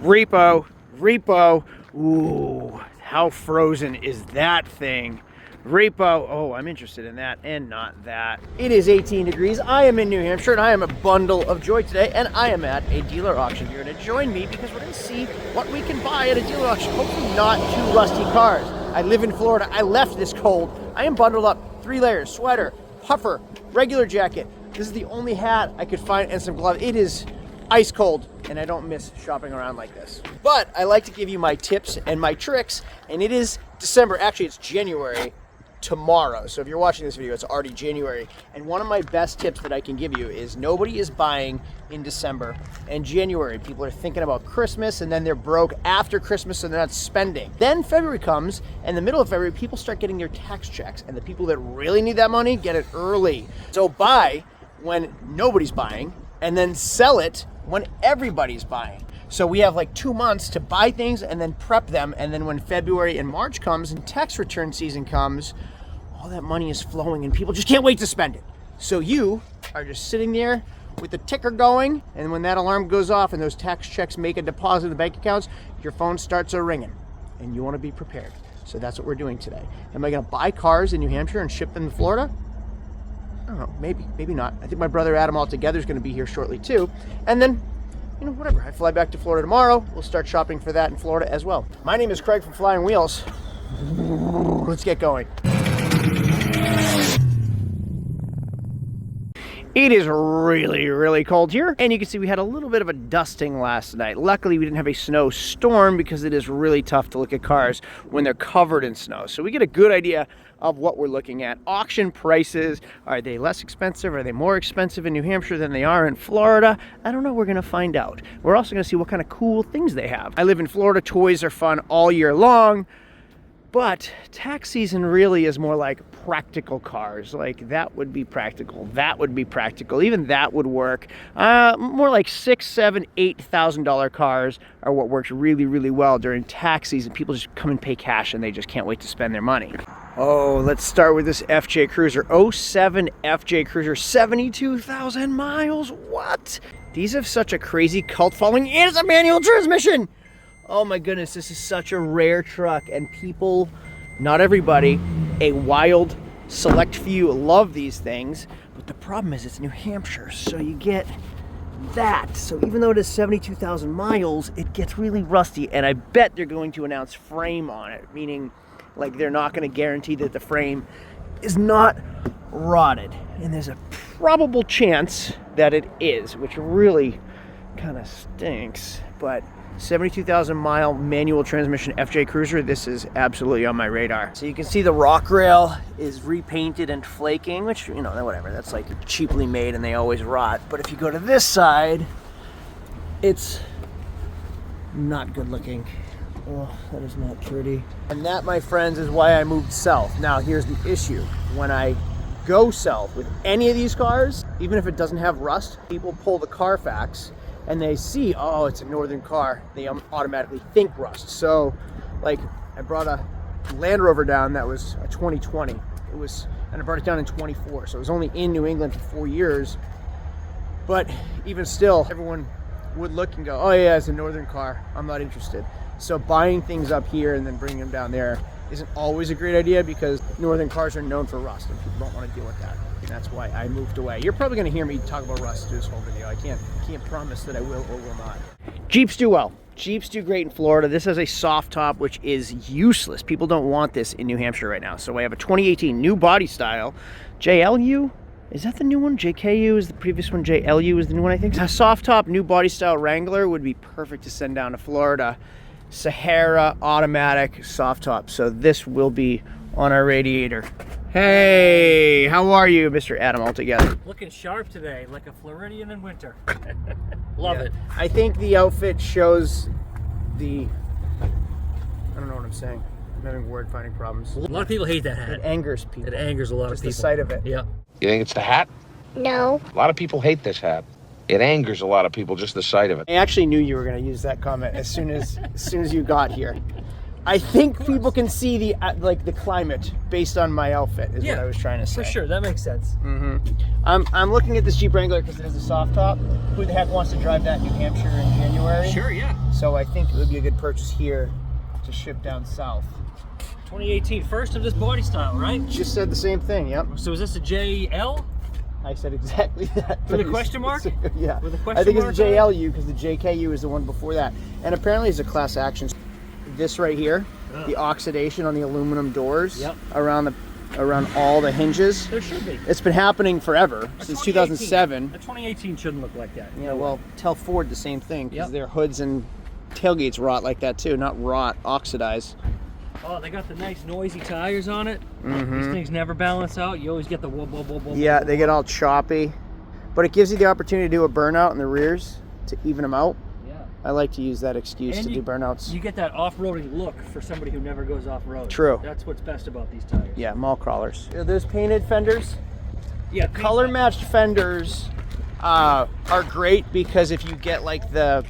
Repo, repo. Ooh, how frozen is that thing? Repo, oh, I'm interested in that and not that. It is 18 degrees. I am in New Hampshire and I am a bundle of joy today, and I am at a dealer auction here. To join me because we're gonna see what we can buy at a dealer auction. Hopefully not too rusty cars. I live in Florida. I left this cold. I am bundled up, 3 layers, sweater, puffer, regular jacket. This is the only hat I could find and some gloves. It is ice cold, and I don't miss shopping around like this. But I like to give you my tips and my tricks, and it is December. Actually, it's January tomorrow. So if you're watching this video, it's already January. And one of my best tips that I can give you is nobody is buying in December and January. People are thinking about Christmas, and then they're broke after Christmas, so they're not spending. Then February comes, and the middle of February, people start getting their tax checks, and the people that really need that money get it early. So buy when nobody's buying, and then sell it when everybody's buying. So we have like 2 months to buy things and then prep them, and then when February and March comes and tax return season comes, all that money is flowing and people just can't wait to spend it. So you are just sitting there with the ticker going, and when that alarm goes off and those tax checks make a deposit in the bank accounts, your phone starts ringing, and you want to be prepared. So that's what we're doing today. Am I going to buy cars in New Hampshire and ship them to Florida? I don't know, maybe not. I think my brother Adam altogether is going to be here shortly too. And then, you know, whatever. I fly back to Florida tomorrow. We'll start shopping for that in Florida as well. My name is Craig from Flying Wheels. Let's get going. It is really, really cold here, and you can see we had a little bit of a dusting last night. Luckily, we didn't have a snowstorm because it is really tough to look at cars when they're covered in snow. So we get a good idea of what we're looking at. Auction prices, are they less expensive? Are they more expensive in New Hampshire than they are in Florida? I don't know, we're gonna find out. We're also gonna see what kind of cool things they have. I live in Florida, toys are fun all year long, but tax season really is more like practical cars. Like that would be practical, that would be practical, even that would work. More like $6,000, $7,000, $8,000 cars are what works really, really well during tax season. People just come and pay cash and they just can't wait to spend their money. Oh, let's start with this FJ Cruiser, 07 FJ Cruiser, 72,000 miles, what? These have such a crazy cult following, and it's a manual transmission! Oh my goodness, this is such a rare truck, and people, not everybody, a wild select few love these things, but the problem is it's New Hampshire, so you get that. So even though it is 72,000 miles, it gets really rusty, and I bet they're going to announce frame on it, meaning like they're not going to guarantee that the frame is not rotted, and there's a probable chance that it is, which really kind of stinks. But 72,000 mile manual transmission FJ Cruiser, this is absolutely on my radar. So you can see the rock rail is repainted and flaking, which, you know, whatever, that's like cheaply made and they always rot. But if you go to this side, it's not good looking. Oh, that is not pretty. And that, my friends, is why I moved south. Now here's the issue. When I go south with any of these cars, even if it doesn't have rust, people pull the Carfax and they see, oh, it's a northern car, they automatically think rust. So, like, I brought a Land Rover down that was a 2020. And I brought it down in 24, so it was only in New England for 4 years. But even still, everyone would look and go, oh yeah, it's a northern car, I'm not interested. So buying things up here and then bringing them down there isn't always a great idea, because northern cars are known for rust and people don't want to deal with that. And that's why I moved away. You're probably going to hear me talk about rust through this whole video. I can't promise that I will or will not. Jeeps do well. Jeeps do great in Florida. This has a soft top, which is useless. People don't want this in New Hampshire right now. So I have a 2018 new body style, JLU. Is that the new one? JKU is the previous one. JLU is the new one, I think. A soft top, new body style Wrangler would be perfect to send down to Florida. Sahara, automatic, soft top. So this will be on our radiator. Hey, how are you, Mr. Adam altogether? Looking sharp today, like a Floridian in winter. Love it. I think the outfit shows the, I don't know what I'm saying. I'm having word finding problems. A lot of people hate that hat. It angers people. It angers a lot of people. Just the sight of it. Yeah. You think it's the hat? No. A lot of people hate this hat. It angers a lot of people, just the sight of it. I actually knew you were going to use that comment as soon as you got here. I think people can see the like the climate based on my outfit is what I was trying to say. For sure, that makes sense. I'm looking at this Jeep Wrangler because it has a soft top. Who the heck wants to drive that in New Hampshire in January? Sure, yeah. So I think it would be a good purchase here to ship down south. 2018, first of this body style, right? Just said the same thing, yep. So is this a JL? I said exactly that. With a question mark? Yeah. With a question I think it's mark the on it? JLU because the JKU is the one before that. And apparently it's a class action. This right here, the oxidation on the aluminum doors around all the hinges. There should be. It's been happening forever, since 2007. A 2018 shouldn't look like that. Yeah, well, tell Ford the same thing because their hoods and tailgates rot like that too. Not rot, oxidize. Oh, they got the nice noisy tires on it. These things never balance out. You always get the whoa, whoa, whoa, whoa. Yeah, they get all choppy. But it gives you the opportunity to do a burnout in the rears to even them out. Yeah. I like to use that excuse And to do burnouts. You get that off-roading look for somebody who never goes off-road. True. That's what's best about these tires. Yeah, mall crawlers. There's painted fenders. Yeah, Color matched fenders are great because if you get like the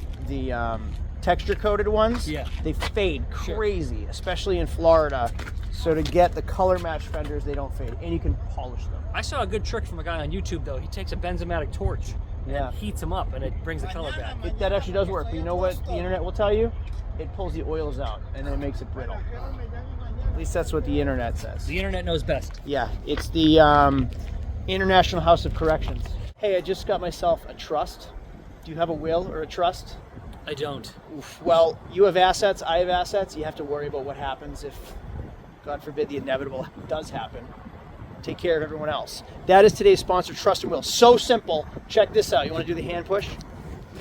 texture coated ones, they fade crazy, especially in Florida. So to get the color matched fenders, they don't fade, and you can polish them. I saw a good trick from a guy on YouTube though. He takes a benzomatic torch and heats them up, and it brings the color back. That actually does work. But you know what the internet will tell you? It pulls the oils out and then it makes it brittle. At least that's what the internet says. The internet knows best. Yeah, it's the International House of Corrections. Hey, I just got myself a trust. Do you have a will or a trust? I don't. Oof. Well, you have assets, I have assets. You have to worry about what happens if, God forbid, the inevitable does happen. Take care of everyone else. That is today's sponsor, Trust and Will. So simple. Check this out. You want to do the hand push?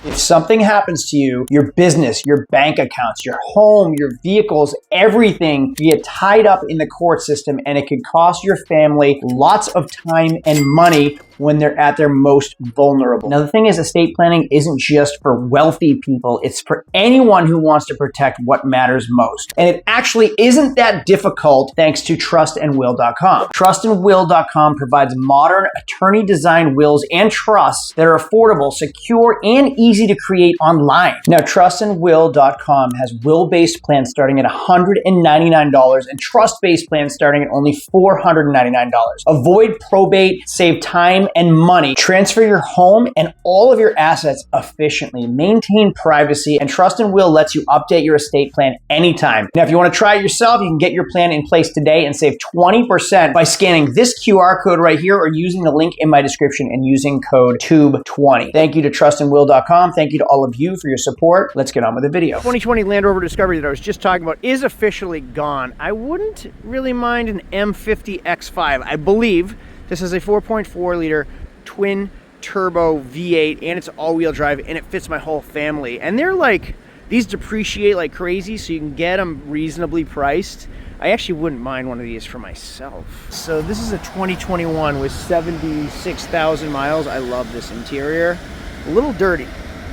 If something happens to you, your business, your bank accounts, your home, your vehicles, everything get tied up in the court system, and it could cost your family lots of time and money when they're at their most vulnerable. Now, the thing is, estate planning isn't just for wealthy people. It's for anyone who wants to protect what matters most. And it actually isn't that difficult thanks to trustandwill.com. Trustandwill.com provides modern attorney-designed wills and trusts that are affordable, secure, and easy to create online. Now, trustandwill.com has will-based plans starting at $199 and trust-based plans starting at only $499. Avoid probate, save time and money, transfer your home and all of your assets efficiently, maintain privacy, and Trust and Will lets you update your estate plan anytime. Now, if you want to try it yourself, you can get your plan in place today and save 20% by scanning this QR code right here or using the link in my description and using code TUBE20. Thank you to trustandwill.com. Thank you to all of you for your support. Let's get on with the video. 2020 Land Rover Discovery that I was just talking about is officially gone. I wouldn't really mind an M50 X5. I believe this is a 4.4 liter twin turbo V8 and it's all-wheel drive and it fits my whole family. And they're like, these depreciate like crazy, so you can get them reasonably priced. I actually wouldn't mind one of these for myself. So this is a 2021 with 76,000 miles. I love this interior. A little dirty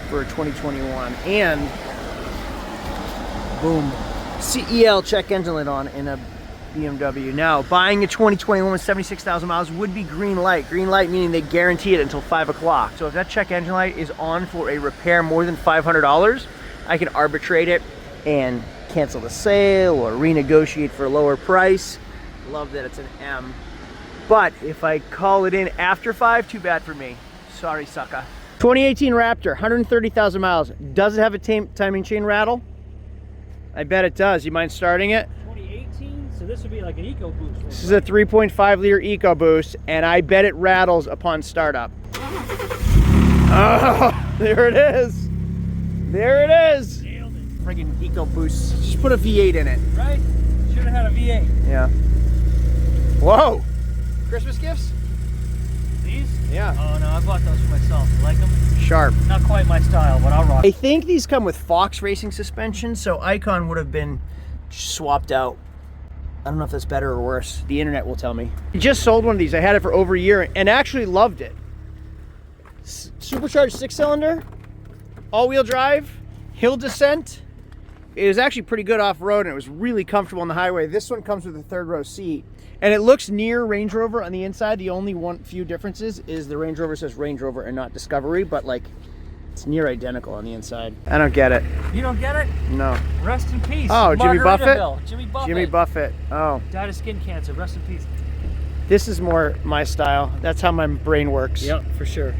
for a 2021. And boom, CEL check engine light on in a BMW. Now, buying a 2021 with 76,000 miles would be green light. Green light meaning they guarantee it until 5 o'clock. So if that check engine light is on for a repair more than $500, I can arbitrate it and cancel the sale or renegotiate for a lower price. Love that it's an M. But if I call it in after 5, too bad for me. Sorry, sucker. 2018 Raptor, 130,000 miles. Does it have a timing chain rattle? I bet it does. You mind starting it? So this would be like an EcoBoost. This is a 3.5 liter EcoBoost, and I bet it rattles upon startup. Oh, there it is. There it is. Nailed it. Friggin' EcoBoost. Just put a V8 in it. Right? Should have had a V8. Yeah. Whoa. Christmas gifts? These? Yeah. Oh no, I bought those for myself. You like them? Sharp. Not quite my style, but I'll rock. I think these come with Fox Racing suspension, so Icon would have been swapped out. I don't know if that's better or worse. The internet will tell me. I just sold one of these. I had it for over a year and actually loved it. Supercharged 6-cylinder, all-wheel drive, hill descent. It was actually pretty good off-road and it was really comfortable on the highway. This one comes with a 3rd-row seat. And it looks near Range Rover on the inside. The only few differences is the Range Rover says Range Rover and not Discovery, but like It's near identical on the inside. I don't get it. You don't get it? No. Rest in peace. Oh, Jimmy Buffett? Jimmy Buffett. Jimmy Buffett. Oh. Died of skin cancer. Rest in peace. This is more my style. That's how my brain works. Yep, for sure.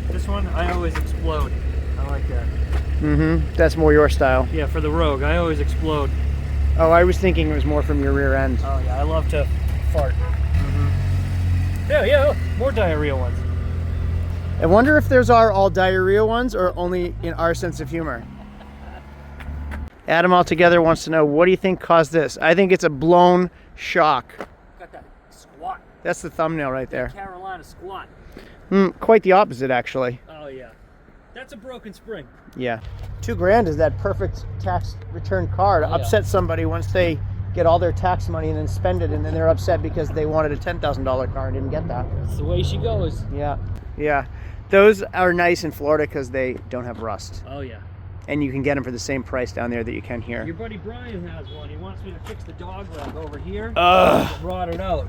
This one, I always explode. I like that. Mm-hmm. That's more your style. Yeah, for the Rogue, I always explode. Oh, I was thinking it was more from your rear end. Oh yeah, I love to fart. Yeah, more diarrhea ones. I wonder if those are all diarrhea ones or only in our sense of humor. Adam Altogether wants to know, what do you think caused this? I think it's a blown shock. Got that squat. That's the thumbnail right there. Carolina squat. Quite the opposite, actually. Oh yeah. That's a broken spring. Yeah. $2,000 is that perfect tax return car to upset somebody once they get all their tax money and then spend it, and then they're upset because they wanted a $10,000 car and didn't get that. That's the way she goes. Yeah. Those are nice in Florida because they don't have rust. Oh yeah. And you can get them for the same price down there that you can here. Your buddy Brian has one. He wants me to fix the dog leg over here. Brought it out.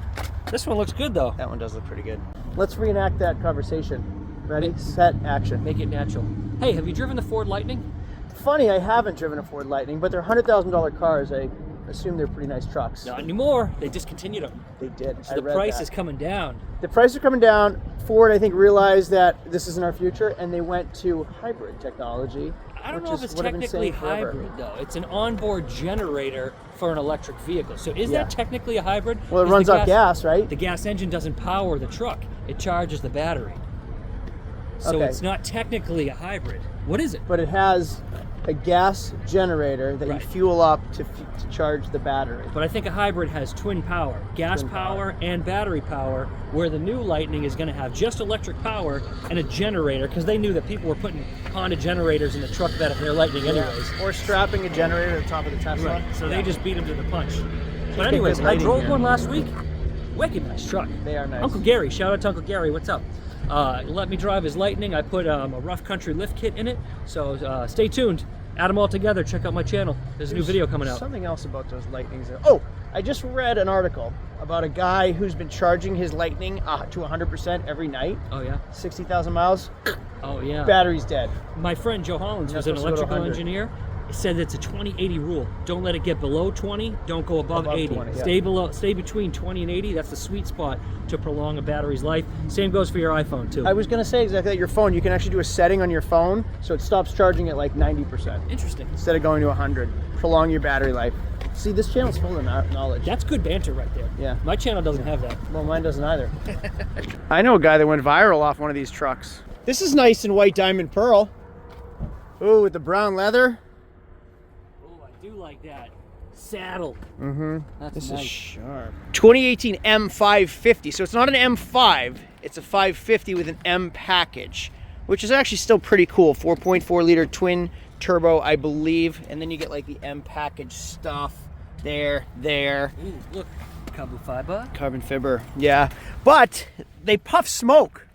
This one looks good though. That one does look pretty good. Let's reenact that conversation. Ready, set, action. Make it natural. Hey, have you driven the Ford Lightning? Funny, I haven't driven a Ford Lightning, but they're $100,000 cars. I assume they're pretty nice trucks. Not anymore. They discontinued them. They did. So the price is coming down. The price is coming down. Ford, I think, realized that this isn't our future, and they went to hybrid technology. I don't know if it's technically hybrid, though. It's an onboard generator for an electric vehicle. So is that technically a hybrid? Well, it runs off gas, right? The gas engine doesn't power the truck. It charges the battery. So it's not technically a hybrid. What is it? But it has a gas generator that you fuel up to charge the battery. But I think a hybrid has twin power, gas power and battery power, where the new Lightning is going to have just electric power and a generator, because they knew that people were putting Honda generators in the truck bed of their Lightning anyways. Or strapping a generator to the top of the Tesla. Right. So they just beat them to the punch. But anyways, I drove one last week. Wicked nice truck. They are nice. Uncle Gary, shout out to Uncle Gary, what's up? Let me drive his Lightning. I put a rough country lift kit in it, so stay tuned. Add them all together. Check out my channel. There's a new video coming out. Something else about those Lightnings. Oh, I just read an article about a guy who's been charging his Lightning to 100% every night. Oh yeah. 60,000 miles. Oh yeah. Battery's dead. My friend Joe Hollins, who's an electrical engineer, said it's a 20-80 rule. Don't let it get below 20. Don't go above 80. 20, stay between 20 and 80. That's the sweet spot to prolong a battery's life. Same goes for your iPhone too. I was gonna say exactly that. Your phone, you can actually do a setting on your phone so it stops charging at like 90%. Interesting. Instead of going to 100. Prolong your battery life. See, this channel's full of knowledge. That's good banter right there. Yeah. My channel doesn't have that. Well, mine doesn't either. I know a guy that went viral off one of these trucks. This is nice in white diamond pearl. Ooh, with the brown leather. Oh, I do like that. Saddle. That's This nice. is sharp. 2018 M550. So it's not an M5, it's a 550 with an M package, which is actually still pretty cool. 4.4 liter twin turbo, I believe. And then you get like the M package stuff there. Ooh, look. Carbon fiber. Carbon fiber, yeah. But they puff smoke.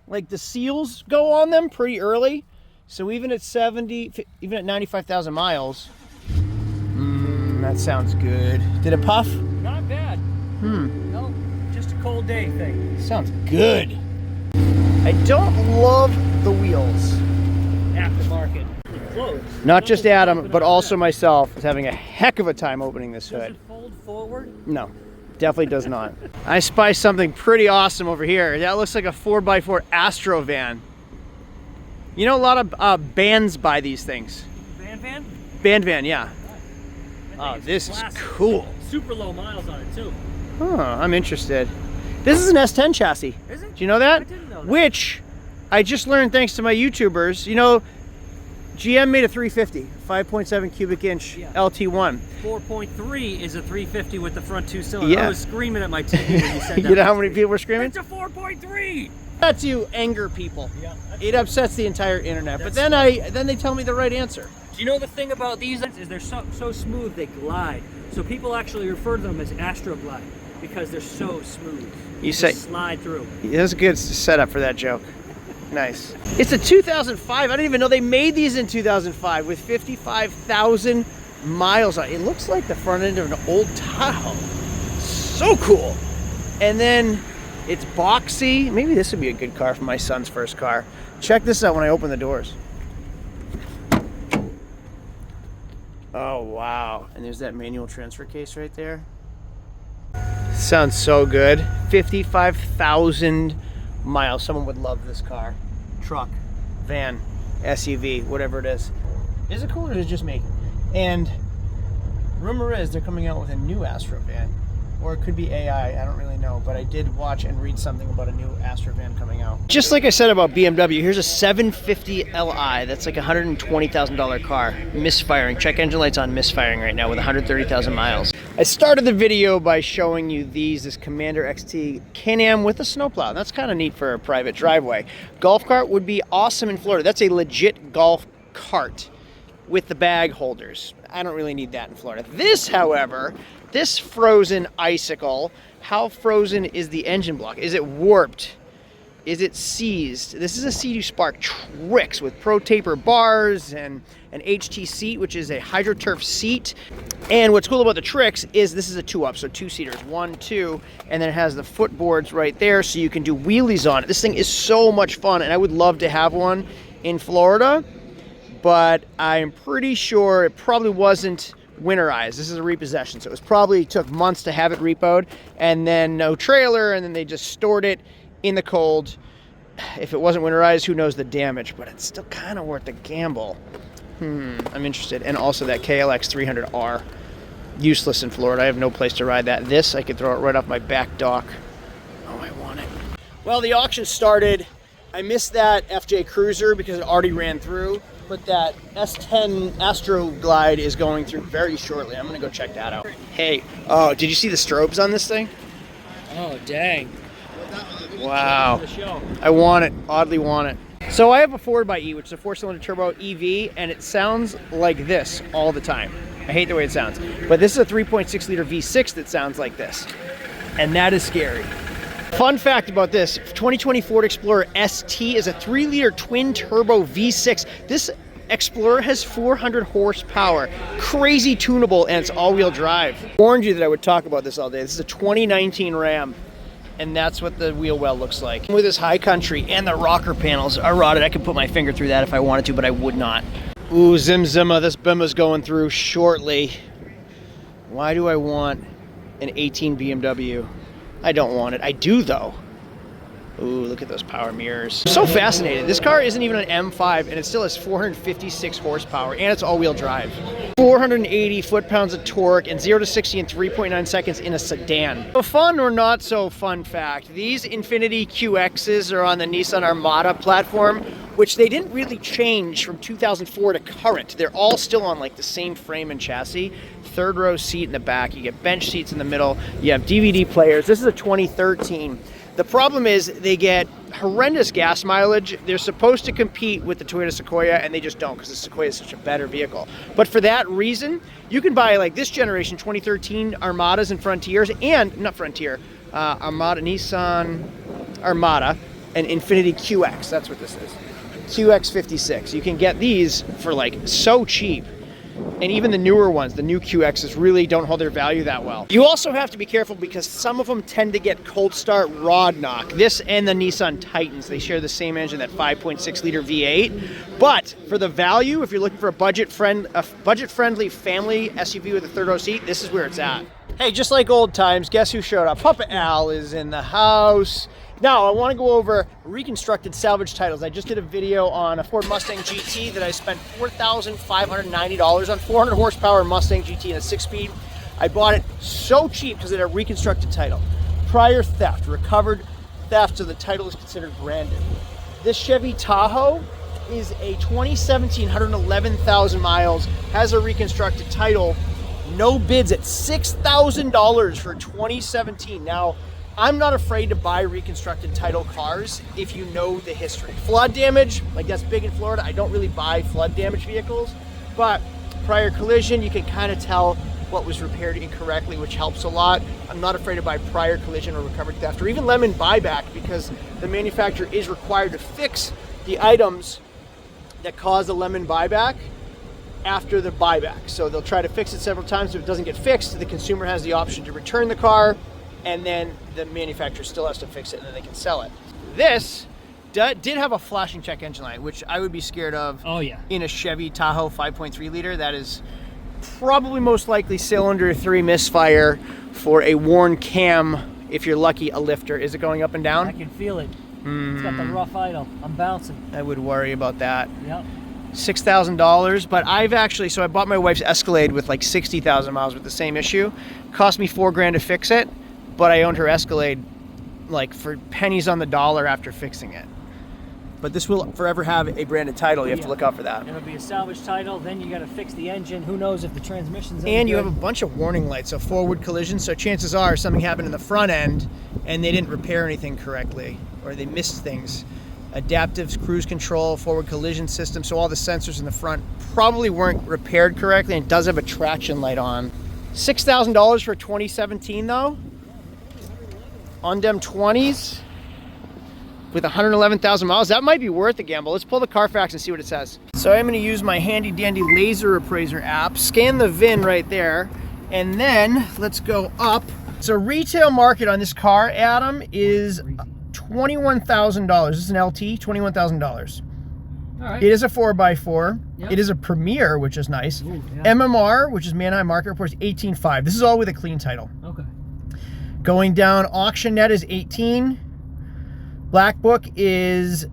Like the seals go on them pretty early. So even at 95,000 miles, that sounds good. Did it puff? Not bad. No, just a cold day thing. Sounds good. I don't love the wheels. Aftermarket. Closed. Not just Adam, but also myself is having a heck of a time opening this Does hood. it fold forward? No, definitely does not. I spy something pretty awesome over here. That looks like a 4x4 Astro van. You know, a lot of bands buy these things. Van? Band van, yeah. Oh, this is cool. Super low miles on it too. Huh, I'm interested. This is an S10 chassis. Is it? Do you know that? I didn't know that. Which I just learned thanks to my YouTubers. You know, GM made a 350, 5.7 cubic inch LT1. 4.3 is a 350 with the front two cylinders. Yeah. I was screaming at my TV when you said that. You know how many people were screaming? It's a 4.3! That's you anger people. Yeah, It upsets the entire internet. But then they tell me the right answer. Do you know the thing about these is they're so smooth they glide. So people actually refer to them as Astro Glide because they're so smooth. You say slide through. That's a good setup for that joke. Nice. It's a 2005. I didn't even know they made these in 2005 with 55,000 miles on it. It looks like the front end of an old Tahoe. So cool. And then it's boxy. Maybe this would be a good car for my son's first car. Check this out when I open the doors. Oh, wow. And there's that manual transfer case right there. Sounds so good. 55,000 miles. Someone would love this car. Truck, van, SUV, whatever it is. Is it cool or is it just me? And rumor is they're coming out with a new Astro van. Or it could be AI, I don't really know, but I did watch and read something about a new Astro van coming out. Just like I said about BMW, here's a 750 Li. That's like a $120,000 car. Misfiring. Check engine lights on, misfiring right now with 130,000 miles. I started the video by showing you this Commander XT Can-Am with a snowplow. That's kind of neat for a private driveway. Golf cart would be awesome in Florida. That's a legit golf cart with the bag holders. I don't really need that in Florida. This, however, this frozen icicle, how frozen is the engine block? Is it warped? Is it seized? This is a Sea-Doo Spark Trix with Pro Taper bars and an HT seat, which is a HydroTurf seat. And what's cool about the Trix is this is a 2-up, so 2-seaters, 1, 2, and then it has the footboards right there so you can do wheelies on it. This thing is so much fun, and I would love to have one in Florida, but I'm pretty sure it probably wasn't winterized. This is a repossession, so it was probably took months to have it repoed, and then no trailer, and then they just stored it in the cold. If it wasn't winterized, who knows the damage, but it's still kind of worth the gamble. I'm interested. And also that KLX 300R, useless in Florida. I have no place to ride that. This, I could throw it right off my back dock. Oh, I want it. Well, the auction started. I missed that FJ Cruiser because it already ran through, but that S10 Astro Glide is going through very shortly. I'm gonna go check that out. Hey, oh, did you see the strobes on this thing? Oh, dang. Wow. I want it, oddly want it. So I have a 4xe, which is a 4-cylinder turbo EV, and it sounds like this all the time. I hate the way it sounds. But this is a 3.6 liter V6 that sounds like this. And that is scary. Fun fact about this, 2020 Ford Explorer ST is a 3-liter twin turbo V6. This Explorer has 400 horsepower, crazy tunable, and it's all-wheel drive. I warned you that I would talk about this all day. This is a 2019 Ram, and that's what the wheel well looks like. With this high country, and the rocker panels are rotted. I could put my finger through that if I wanted to, but I would not. Ooh, Zim Zimma, this Bimma's going through shortly. Why do I want an 18 BMW? I don't want it. I do, though. Ooh, look at those power mirrors. I'm so fascinated. This car isn't even an M5, and it still has 456 horsepower, and it's all-wheel drive. 480 foot-pounds of torque, and 0 to 60 in 3.9 seconds in a sedan. A fun or not so fun fact, these Infiniti QXs are on the Nissan Armada platform, which they didn't really change from 2004 to current. They're all still on like the same frame and chassis. Third row seat in the back, you get bench seats in the middle, you have DVD players. This is a 2013. The problem is they get horrendous gas mileage. They're supposed to compete with the Toyota Sequoia, and they just don't because the Sequoia is such a better vehicle. But for that reason, you can buy like this generation 2013 Armadas and Frontiers, and not Frontier, Nissan Armada, and Infiniti QX. That's what this is. QX56. You can get these for like so cheap. And even the newer ones, the new QXs, really don't hold their value that well. You also have to be careful because some of them tend to get cold start rod knock. This and the Nissan Titans, they share the same engine, that 5.6 liter V8. But for the value, if you're looking for a budget-friendly family SUV with a third row seat, this is where it's at. Hey, just like old times, guess who showed up? Papa Al is in the house. Now, I want to go over reconstructed salvage titles. I just did a video on a Ford Mustang GT that I spent $4,590 on, 400 horsepower Mustang GT in a 6-speed. I bought it so cheap because it had a reconstructed title. Prior theft, recovered theft, so the title is considered branded. This Chevy Tahoe is a 2017, 111,000 miles, has a reconstructed title, no bids at $6,000 for 2017. Now, I'm not afraid to buy reconstructed title cars if you know the history. Flood damage, like that's big in Florida. I don't really buy flood damage vehicles, but prior collision, you can kind of tell what was repaired incorrectly, which helps a lot. I'm not afraid to buy prior collision or recovered theft, or even lemon buyback, because the manufacturer is required to fix the items that cause a lemon buyback after the buyback. So they'll try to fix it several times. If it doesn't get fixed, the consumer has the option to return the car, and then the manufacturer still has to fix it, and then they can sell it. This did have a flashing check engine light, which I would be scared of. Oh yeah. In a Chevy Tahoe 5.3 liter. That is probably most likely cylinder 3 misfire for a worn cam. If you're lucky, a lifter. Is it going up and down? I can feel it. It's got the rough idle. I'm bouncing. I would worry about that. Yep. $6,000, but I've actually, so I bought my wife's Escalade with like 60,000 miles with the same issue. Cost me $4,000 to fix it, but I owned her Escalade like for pennies on the dollar after fixing it. But this will forever have a branded title. You have to look out for that. It'll be a salvage title. Then you got to fix the engine. Who knows if the transmission's And you have a bunch of warning lights, so forward collision. So chances are something happened in the front end and they didn't repair anything correctly, or they missed things. Adaptive cruise control, forward collision system. So all the sensors in the front probably weren't repaired correctly, and it does have a traction light on. $6,000 for 2017 though. On them 20s with 111,000 miles. That might be worth a gamble. Let's pull the Carfax and see what it says. So I'm going to use my handy dandy laser appraiser app, scan the VIN right there, and then let's go up. So retail market on this car, Adam, is $21,000. This is an LT, $21,000. All right. It is a 4x4. Yep. It is a Premier, which is nice. Ooh, yeah. MMR, which is Manheim Market Report, is 18.5. This is all with a clean title. Okay. Going down, auction net is 18. Black book is,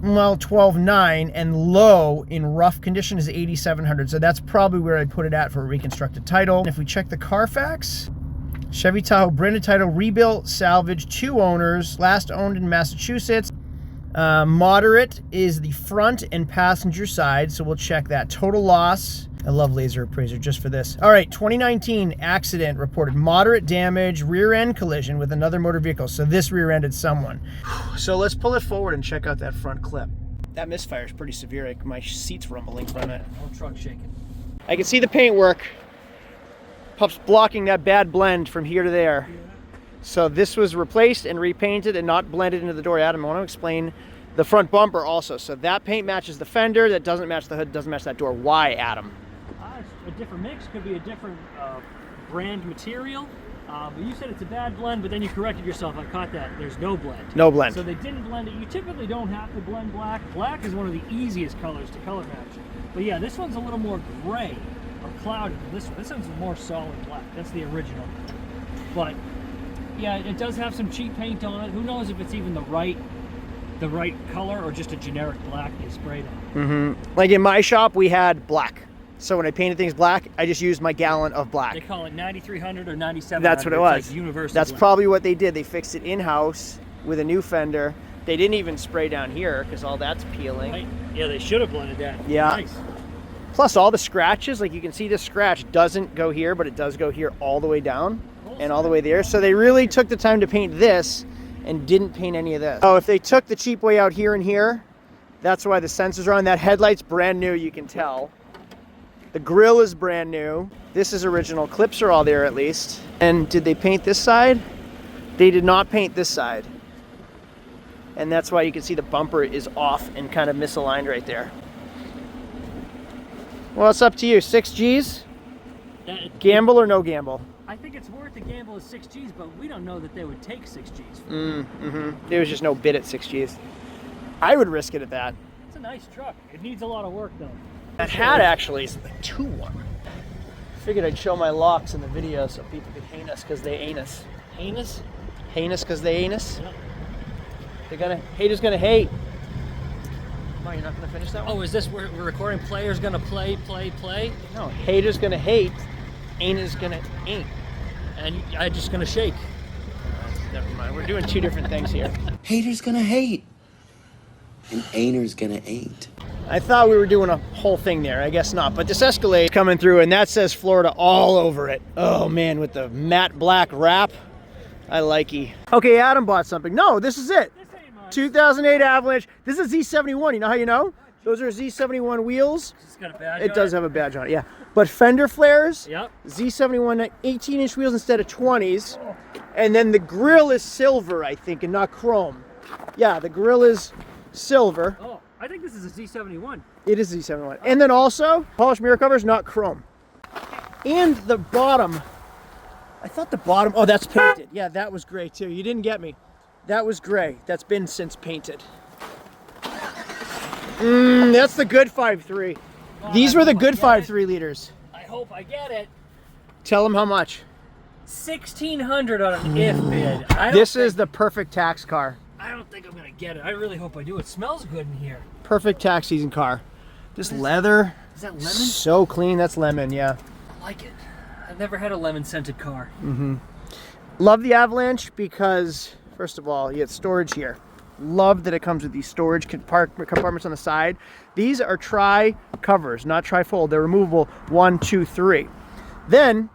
well, 12.9, and low in rough condition is 8,700. So that's probably where I'd put it at for a reconstructed title. And if we check the Carfax, Chevy Tahoe, branded title, rebuilt, salvage, 2 owners, last owned in Massachusetts. Moderate is the front and passenger side, so we'll check that. Total loss, I love laser appraiser just for this. All right, 2019 accident reported, moderate damage, rear end collision with another motor vehicle. So this rear-ended someone. So let's pull it forward and check out that front clip. That misfire is pretty severe. Like my seat's rumbling from it. No truck shaking. I can see the paint work. Pup's blocking that bad blend from here to there. So this was replaced and repainted and not blended into the door. Adam, I want to explain the front bumper also. So that paint matches the fender, that doesn't match the hood, doesn't match that door. Why, Adam? A different mix, could be a different brand material. But you said it's a bad blend, but then you corrected yourself. I caught that. There's no blend. No blend. So they didn't blend it. You typically don't have to blend black. Black is one of the easiest colors to color match. But yeah, this one's a little more gray or cloudy than this one. This one's more solid black. That's the original. But yeah, it does have some cheap paint on it. Who knows if it's even the right color or just a generic black they sprayed on. Like in my shop, we had black. So when I painted things black, I just used my gallon of black. They call it 9300 or 9700. That's what it was. Like universal That's black. probably what they did. They fixed it in-house with a new fender. They didn't even spray down here because all that's peeling. Right? Yeah, they should have blended that. Yeah. Nice. Plus all the scratches, like you can see this scratch doesn't go here, but it does go here all the way down and all the way there. So they really took the time to paint this and didn't paint any of this. Oh, if they took the cheap way out here and here, that's why the sensors are on. That headlight's brand new, you can tell. The grille is brand new. This is original. Clips are all there at least. And did they paint this side? They did not paint this side. And that's why you can see the bumper is off and kind of misaligned right there. Well, it's up to you. 6 Gs? Gamble or no gamble? I think it's worth the gamble of 6 Gs, but we don't know that they would take 6 Gs. There was just no bid at 6 Gs. I would risk it at that. It's a nice truck. It needs a lot of work though. That hat actually is the 2-1. Figured I'd show my locks in the video so people could hate us because they ain't us. Heinous? Heinous because they ain't us? Yeah. Haters gonna hate. Come on, you're not gonna finish that one? Oh, is this where we're recording? Players gonna play? No, haters gonna hate, ain't gonna ain't. And I'm just gonna shake. Never mind, we're doing 2 different things here. Haters gonna hate, and ain'ters gonna ain't. I thought we were doing a whole thing there. I guess not. But this Escalade coming through, and that says Florida all over it. Oh man, with the matte black wrap, I likey. Okay, Adam bought something. No, this is it. This ain't mine. 2008 Avalanche. This is Z71. You know how you know? Those are Z71 wheels. It's got a badge It on does have a badge on it, yeah. But fender flares, Yep. Z71 18-inch wheels instead of 20s. And then the grille is silver, I think, and not chrome. Yeah, the grille is silver. Oh, I think this is a Z71. It is Z71. And then also, polished mirror covers, not chrome. And the bottom, I thought the bottom, oh, that's painted. Yeah, that was gray too. You didn't get me. That was gray. That's been since painted. That's the good 5.3. These were the good 5.3 liters. I hope I get it. Tell them how much. 1,600 on an if bid. This is the perfect tax car. I don't think I'm gonna get it. I really hope I do. It smells good in here. Perfect tax season car. Just leather. Is that lemon? So clean. That's lemon, yeah. I like it. I've never had a lemon scented car. Love the Avalanche because, first of all, you get storage here. Love that it comes with these storage compartments on the side. These are tri-covers, not tri-fold. They're removable 1, 2, 3. Then,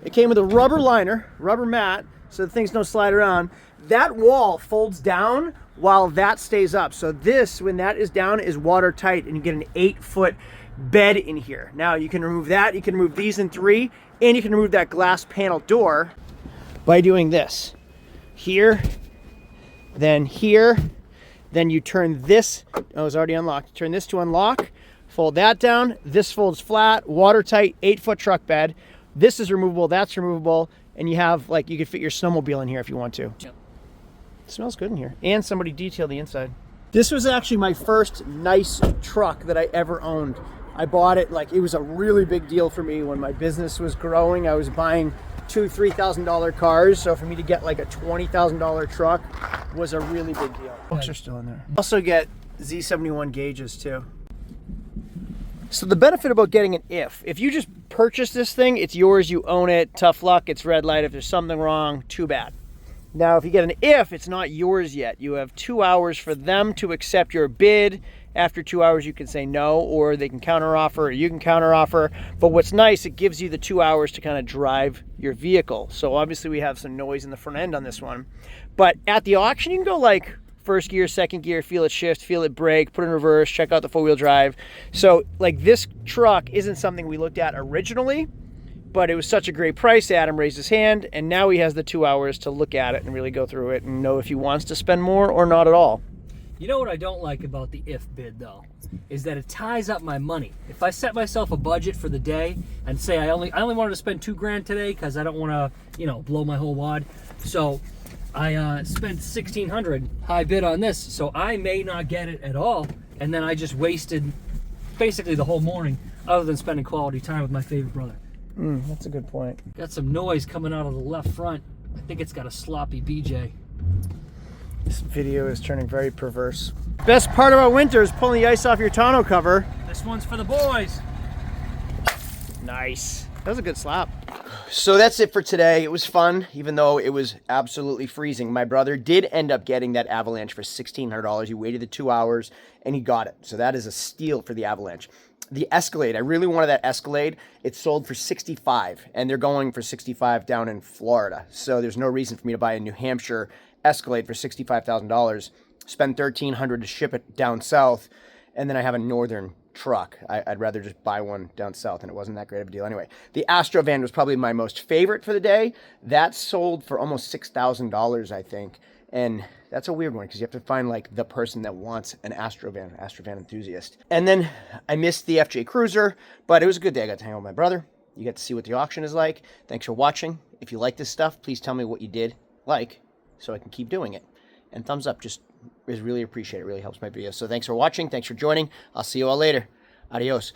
it came with a rubber liner, rubber mat, so that things don't slide around. That wall folds down while that stays up. So this, when that is down, is watertight, and you get an 8-foot bed in here. Now, you can remove that, you can remove these in 3, and you can remove that glass panel door by doing this. Here, then you turn this, oh, it's already unlocked. Turn this to unlock, fold that down. This folds flat, watertight, 8-foot truck bed. This is removable, that's removable, and you have, like, you could fit your snowmobile in here if you want to. Yep. It smells good in here. And somebody detailed the inside. This was actually my first nice truck that I ever owned. I bought it, like, it was a really big deal for me when my business was growing. I was buying $2,000-$3,000 cars, so for me to get like a $20,000 truck was a really big deal. Books are still in there. Also get Z71 gauges too. So the benefit about getting an if you just purchase this thing, it's yours, you own it, tough luck, it's red light. If there's something wrong, too bad. Now, if you get an if, it's not yours yet. You have 2 hours for them to accept your bid. After 2 hours, you can say no, or they can counteroffer, or you can counteroffer. But what's nice, it gives you the 2 hours to kind of drive your vehicle. So obviously we have some noise in the front end on this one. But at the auction, you can go like first gear, second gear, feel it shift, feel it brake, put it in reverse, check out the four-wheel drive. So like this truck isn't something we looked at originally, but it was such a great price. Adam raised his hand, and now he has the 2 hours to look at it and really go through it and know if he wants to spend more or not at all. You know what I don't like about the if bid though, is that it ties up my money. If I set myself a budget for the day and say I only wanted to spend $2,000 today because I don't want to, blow my whole wad. So I spent $1,600 high bid on this, so I may not get it at all, and then I just wasted basically the whole morning other than spending quality time with my favorite brother. That's a good point. Got some noise coming out of the left front. I think it's got a sloppy BJ. This video is turning very perverse. Best part about winter is pulling the ice off your tonneau cover. This one's for the boys. Nice. That was a good slap. So that's it for today. It was fun, even though it was absolutely freezing. My brother did end up getting that Avalanche for $1,600. He waited the 2 hours and he got it. So that is a steal for the Avalanche. The Escalade, I really wanted that Escalade. It sold for $65, and they're going for $65 down in Florida. So there's no reason for me to buy a New Hampshire Escalade for $65,000, spend $1,300 to ship it down south, and then I have a northern truck. I'd rather just buy one down south, and it wasn't that great of a deal anyway. The Astrovan was probably my most favorite for the day. That sold for almost $6,000, I think. And that's a weird one because you have to find like the person that wants an Astrovan enthusiast. And then I missed the FJ Cruiser, but it was a good day. I got to hang out with my brother. You get to see what the auction is like. Thanks for watching. If you like this stuff, please tell me what you did like so I can keep doing it. And thumbs up just is really appreciated. It really helps my videos. So thanks for watching. Thanks for joining. I'll see you all later. Adios.